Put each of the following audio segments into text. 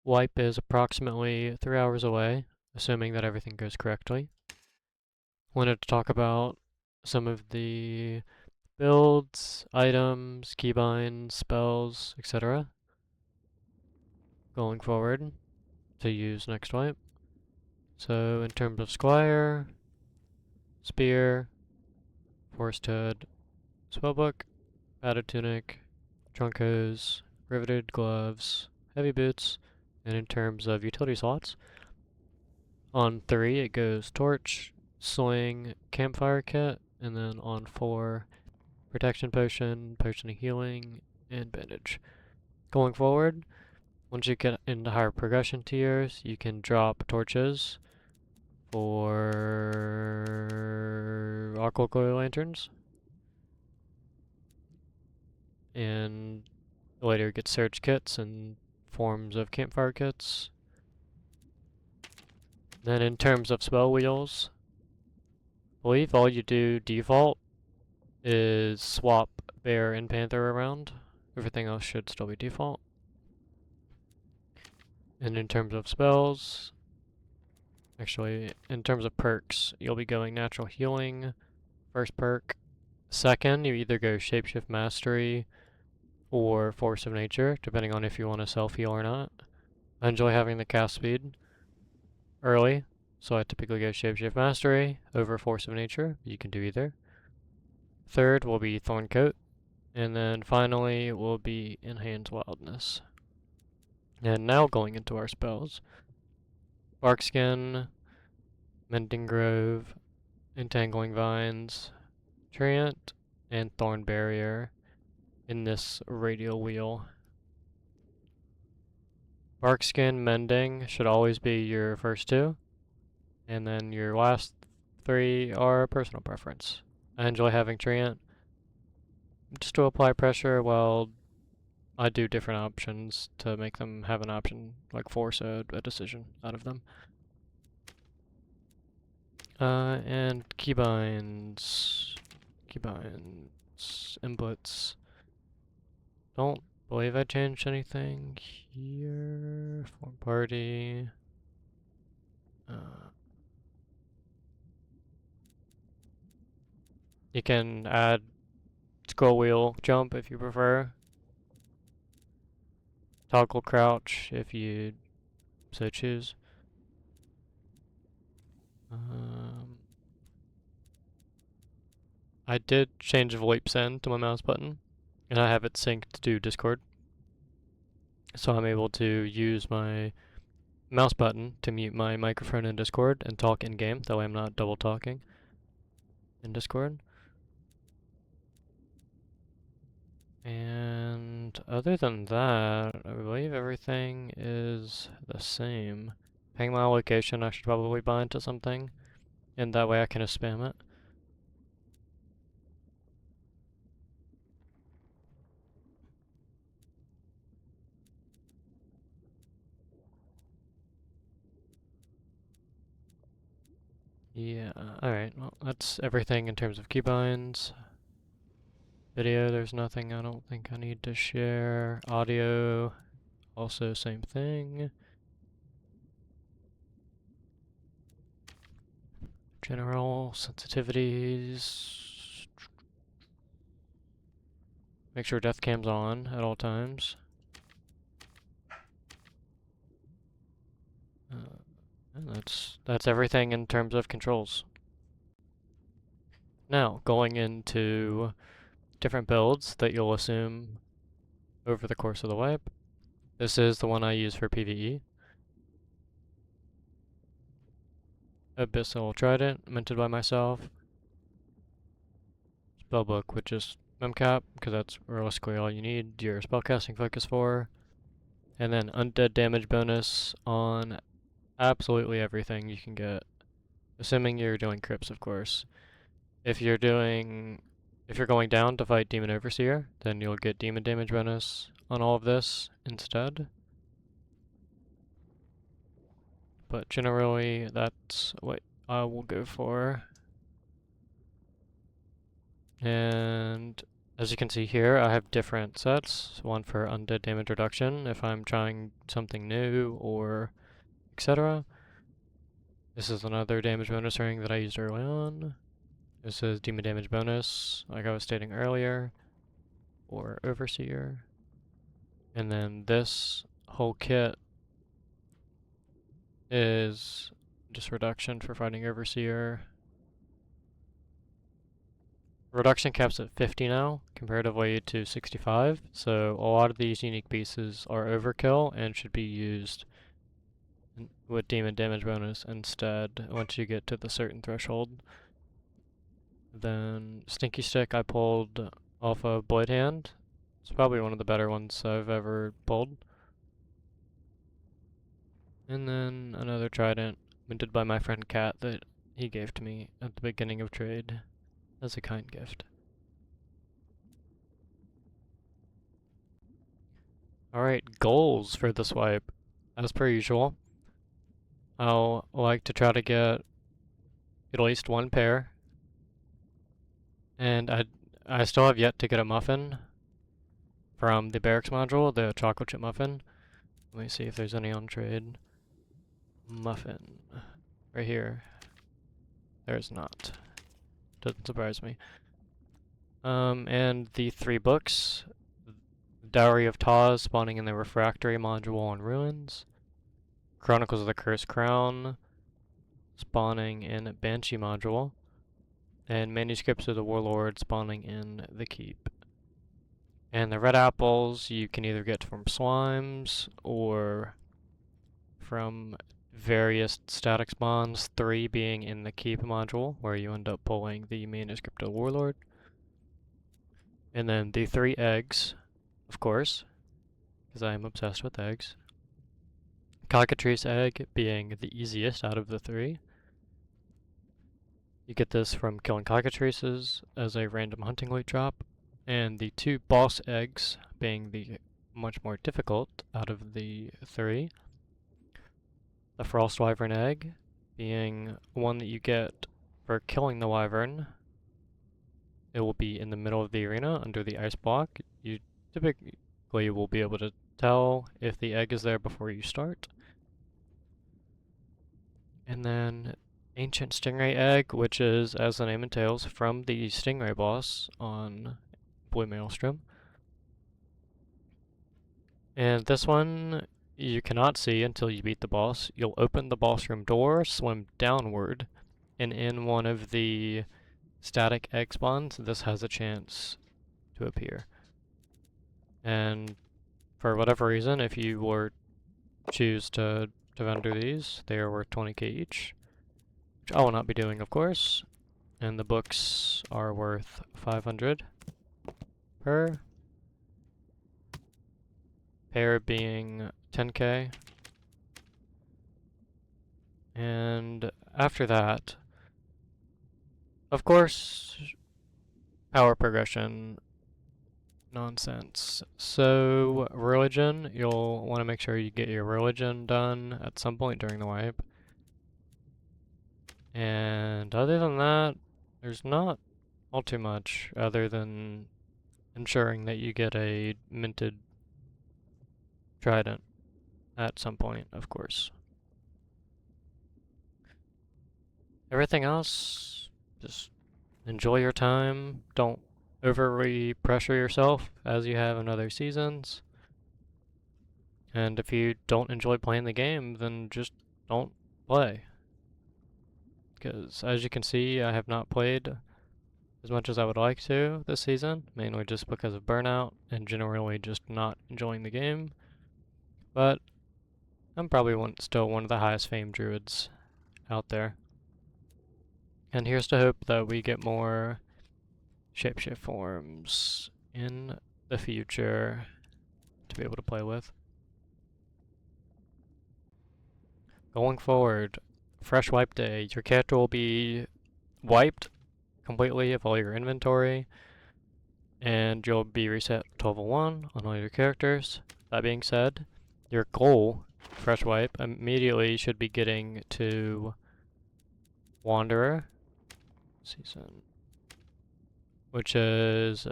Wipe is approximately 3 hours away, assuming that everything goes correctly. Wanted to talk about some of the builds, items, keybinds, spells, etc. going forward to use next wipe. So in terms of Squire, Spear, Forced Hood, Spellbook, Padded Tunic, Trunk Hose, Riveted Gloves, Heavy Boots, and in terms of utility slots, on 3 it goes Torch, Sling, Campfire Kit, and then on 4, Protection Potion, Potion of Healing, and Bandage. Going forward, once you get into higher progression tiers, you can drop torches for Aqua Glow Lanterns, and later get Surge Kits and forms of Campfire Kits. Then in terms of spell wheels, I believe all you do default is swap Bear and Panther around. Everything else should still be default. And in terms of spells, actually, in terms of perks, you'll be going Natural Healing, first perk. Second, you either go Shapeshift Mastery or Force of Nature, depending on if you want to self-heal or not. I enjoy having the cast speed early, so I typically go Shapeshift Mastery over Force of Nature. You can do either. Third will be Thorn Coat, and then finally will be Enhance Wildness. And now going into our spells. Barkskin, Mending Grove, Entangling Vines, Treant, and Thorn Barrier in this radial wheel. Barkskin, Mending should always be your first 2, and then your last 3 are personal preference. I enjoy having Treant just to apply pressure while I do different options to make them have an option, like force a decision out of them. And keybinds, inputs. Don't believe I changed anything here. Form party. You can add scroll wheel jump if you prefer. Toggle crouch if you so choose. I did change VoIP send to my mouse button, and I have it synced to Discord. So I'm able to use my mouse button to mute my microphone in Discord and talk in game, that way I'm not double talking in Discord. And other than that, I believe everything is the same. Ping my location, I should probably bind to something, and that way I can just spam it. Yeah, alright, well, that's everything in terms of keybinds. Video, there's nothing I don't think I need to share. Audio, also same thing. General sensitivities. Make sure death cam's on at all times. And that's everything in terms of controls. Now, going into different builds that you'll assume over the course of the wipe. This is the one I use for PvE. Abyssal Trident, minted by myself. Spellbook, which is memcap, because that's realistically all you need your spellcasting focus for. And then undead damage bonus on absolutely everything you can get. Assuming you're doing crypts, of course. If you're going down to fight Demon Overseer, then you'll get demon damage bonus on all of this instead. But generally, that's what I will go for. And As you can see here, I have different sets. One for undead damage reduction if I'm trying something new or etc. This is another damage bonus ring that I used early on. This is demon damage bonus, like I was stating earlier, or overseer. And then this whole kit is just reduction for fighting overseer. Reduction caps at 50 now, comparatively to 65, so a lot of these unique pieces are overkill and should be used with demon damage bonus instead once you get to the certain threshold. Then Stinky Stick I pulled off of Blade Hand. It's probably one of the better ones I've ever pulled. And then another trident minted by my friend Kat that he gave to me at the beginning of trade as a kind gift. Alright, goals for this wipe. As per usual, I'll like to try to get at least one pair. And I still have yet to get a muffin from the barracks module, the chocolate chip muffin. Let me see if there's any on trade. Muffin. Right here. There's not. Doesn't surprise me. And the 3 books. Dowry of Taz spawning in the Refractory module on Ruins. Chronicles of the Cursed Crown spawning in Banshee module. And Manuscripts of the Warlord spawning in the Keep. And the red apples you can either get from slimes or from various static spawns, 3 being in the Keep module, where you end up pulling the Manuscript of the Warlord. And then the 3 eggs, of course, because I am obsessed with eggs. Cockatrice egg being the easiest out of the 3. You get this from killing cockatrices as a random hunting loot drop. And the 2 boss eggs being the much more difficult out of the 3. The Frost Wyvern egg being one that you get for killing the Wyvern. It will be in the middle of the arena under the ice block. You typically will be able to tell if the egg is there before you start. And then Ancient Stingray Egg, which is, as the name entails, from the Stingray boss on Blue Maelstrom. And this one you cannot see until you beat the boss. You'll open the boss room door, swim downward, and in one of the static egg spawns, this has a chance to appear. And for whatever reason, if you were choose to vendor these, they are worth 20k each, which I will not be doing, of course. And the books are worth 500 per. Pair being 10k. And after that, of course, power progression nonsense. So, religion, you'll want to make sure you get your religion done at some point during the wipe. And other than that, there's not all too much other than ensuring that you get a minted trident at some point, of course. Everything else, just enjoy your time. Don't overly pressure yourself as you have in other seasons. And if you don't enjoy playing the game, then just don't play. Because as you can see, I have not played as much as I would like to this season, mainly just because of burnout and generally just not enjoying the game. But I'm probably still one of the highest famed druids out there. And here's to hope that we get more shapeshift forms in the future to be able to play with. Going forward, fresh wipe day, your character will be wiped completely of all your inventory, and you'll be reset to level 1 on all your characters. That being said, your goal, fresh wipe, immediately should be getting to Wanderer season, which is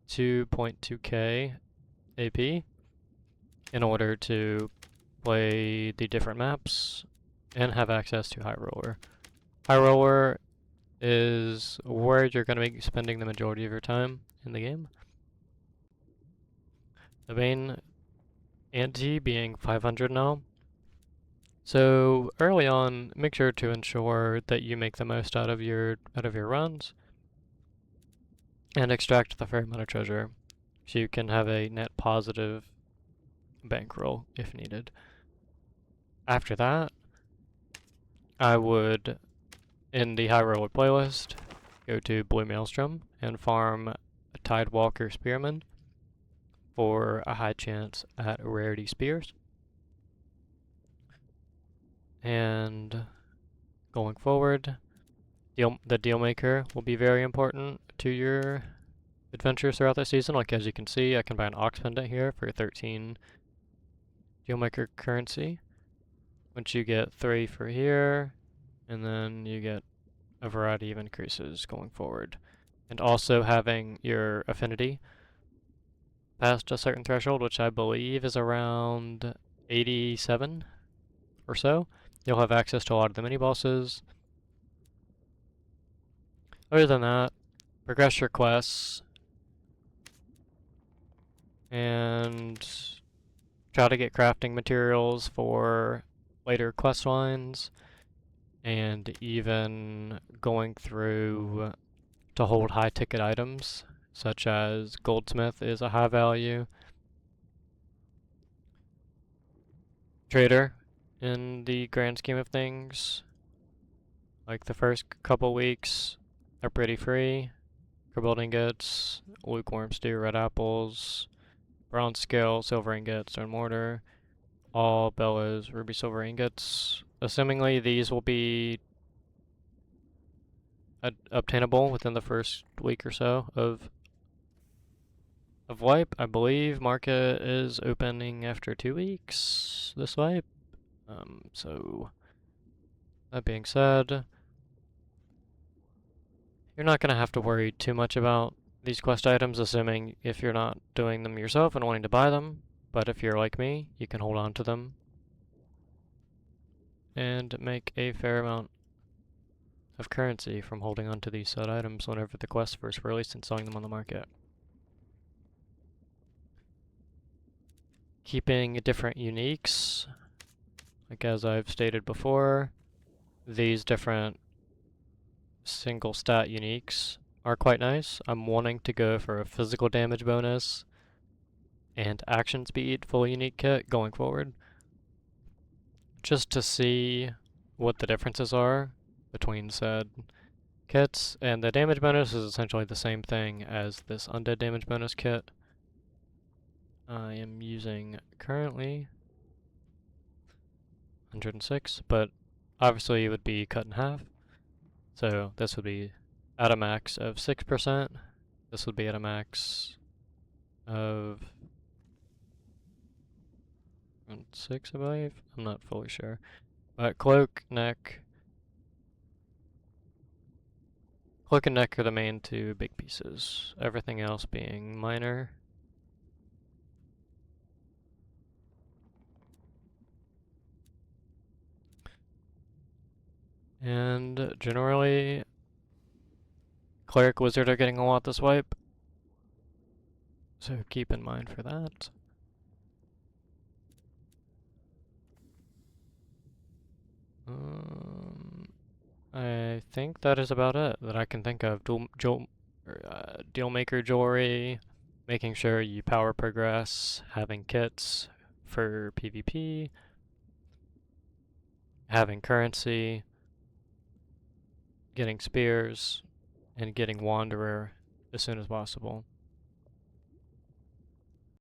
2.2k AP in order to play the different maps and have access to High Roller. High Roller is where you're going to be spending the majority of your time in the game. The main ante being 500 now. So early on, make sure to ensure that you make the most out of your runs and extract the fair amount of treasure so you can have a net positive bankroll if needed. After that, I would, in the High Roller playlist, go to Blue Maelstrom and farm a Tidewalker Spearman for a high chance at rarity spears. And going forward, the deal maker will be very important to your adventures throughout the season. Like as you can see, I can buy an Ox Pendant here for 13 deal maker currency. Once you get 3 for here, and then you get a variety of increases going forward. And also having your affinity past a certain threshold, which I believe is around 87 or so, you'll have access to a lot of the mini bosses. Other than that, progress your quests and try to get crafting materials for later quest lines, and even going through to hold high ticket items, such as Goldsmith is a high value. Trader, in the grand scheme of things, like the first couple weeks are pretty free. Cribbled ingots, lukewarm stew, red apples, bronze scale, silver ingots, stone mortar, all bellows, ruby silver ingots. Assumingly, these will be obtainable within the first week or so of wipe. I believe market is opening after 2 weeks this wipe. So that being said, you're not gonna have to worry too much about these quest items, assuming if you're not doing them yourself and wanting to buy them. But if you're like me, you can hold on to them and make a fair amount of currency from holding on to these said items whenever the quests first released and selling them on the market. Keeping different uniques, like as I've stated before, these different single stat uniques are quite nice. I'm wanting to go for a physical damage bonus and action speed full unique kit going forward, just to see what the differences are between said kits. And the damage bonus is essentially the same thing as this undead damage bonus kit. I am using currently 106, but obviously it would be cut in half. So this would be at a max of 6%. This would be at a max of 6, I believe. I'm not fully sure. But cloak and neck are the main 2 big pieces. Everything else being minor. And generally, cleric wizard are getting a lot this wipe, so keep in mind for that. I think that is about it that I can think of. Deal maker jewelry, making sure you power progress, having kits for PvP, having currency, getting spears, and getting wanderer as soon as possible.